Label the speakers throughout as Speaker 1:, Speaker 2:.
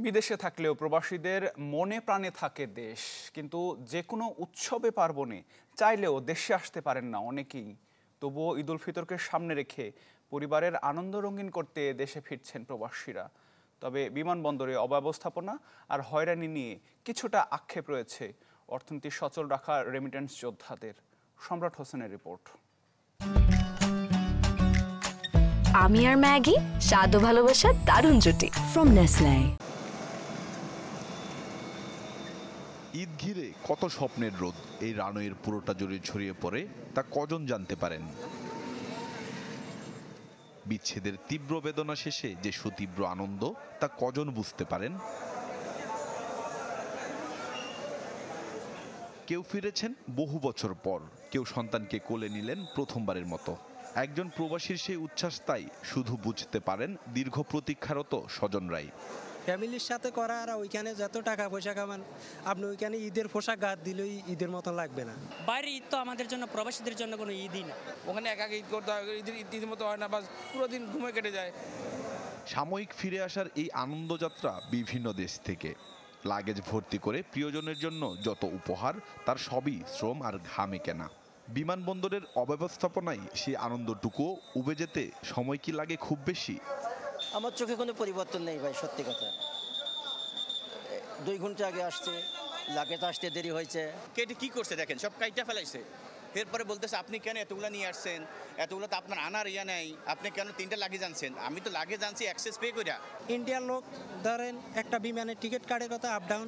Speaker 1: বিদেশে থাকলেও প্রবাসীদের মনে প্রাণে থাকে দেশ, কিন্তু যে কোনো উৎসবে পার্বণে চাইলেও দেশে আসতে পারেন না অনেকেই। তবুও ঈদ উল ফিতরকে সামনে রেখে পরিবারের আনন্দ রঙিন করতে দেশে ফিরছেন প্রবাসীরা। তবে বিমানবন্দরে অব্যবস্থাপনা আর হয়রানি নিয়ে কিছুটা আক্ষেপ রয়েছে অর্থনীতি সচল রাখা রেমিটেন্স যোদ্ধাদের। সম্রাট হোসেনের রিপোর্ট।
Speaker 2: আমি আর ম্যাগি, স্বাদ ও ভালোবাসার দারুণ জুটি ফ্রম নেসলে।
Speaker 3: ঈদ ঘিরে কত স্বপ্নের রোদ এই রানওয়ের পুরোটা জুড়ে ছড়িয়ে পড়ে তা কজন জানতে পারেন। বিচ্ছেদের তীব্র বেদনা শেষে যে সুতীব্র আনন্দ তা কজন বুঝতে পারেন। কেউ ফিরেছেন বহু বছর পর, কেউ সন্তানকে কোলে নিলেন প্রথমবারের মতো। একজন প্রবাসীর সেই উচ্ছ্বাস তাই শুধু বুঝতে পারেন দীর্ঘ প্রতীক্ষারত স্বজনরাই।
Speaker 4: ফ্যামিলির সাথে করা আর ওইখানে যত টাকা পয়সা কামান, আপনি ওইখানে ঈদের পোশাক গাছ দিলেই ঈদের মতন লাগবে না।
Speaker 5: বাইরে ঈদ তো আমাদের জন্য, প্রবাসীদের জন্য কোনো ঈদই না।
Speaker 6: ওখানে একা ঈদ করতে হয়, ঈদের মতো হয় না, বাস পুরো দিন ঘুমে কেটে যায়।
Speaker 3: সাময়িক ফিরে আসার এই আনন্দযাত্রা বিভিন্ন দেশ থেকে লাগেজ ভর্তি করে প্রিয়জনের জন্য যত উপহার, তার সবই শ্রম আর ঘামে কেনা। বিমানবন্দরের অব্যবস্থাপনায় সেই আনন্দটুকুও উবে যেতে সময় কি লাগে খুব বেশি?
Speaker 7: আমার চোখে কোনো পরিবর্তন নেই ভাই, সত্যি কথা। 2 ঘন্টা আগে আসছে, লাগেজ আসতে দেরি হয়েছে।
Speaker 8: কেটে কি করছে দেখেন, সব কাইটা ফেলাইছে। এরপরে বলতেছে আপনি কেন এতগুলো নিয়ে আসছেন, এতগুলো তো আপনার আনার ইয়া নেই, আপনি কেন 3টা লাগেজ আনছেন? আমি তো লাগেজ আনছি অ্যাক্সেস পে কইরা।
Speaker 4: ইন্ডিয়ার লোক ধরেন একটা বিমানের টিকিট কার্ডের কথা আপ ডাউন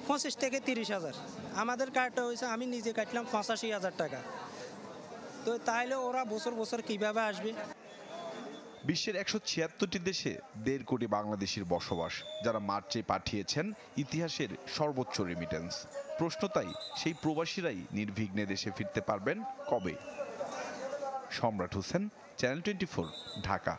Speaker 4: 25 থেকে 30,000, আমাদের কার্ডটা হয়েছে আমি নিজে কাটলাম 85,000 টাকা। তো তাইলে ওরা বছর বছর কিভাবে আসবে?
Speaker 3: বিশ্বের 176টি দেশে 1.5 কোটি বাংলাদেশির বসবাস, যারা মার্চে পাঠিয়েছেন ইতিহাসের সর্বোচ্চ রেমিটেন্স। প্রশ্ন তাই, সেই প্রবাসীরাই নির্বিঘ্নে দেশে ফিরতে পারবেন কবে? সম্রাট হোসেন, চ্যানেল 24, ঢাকা।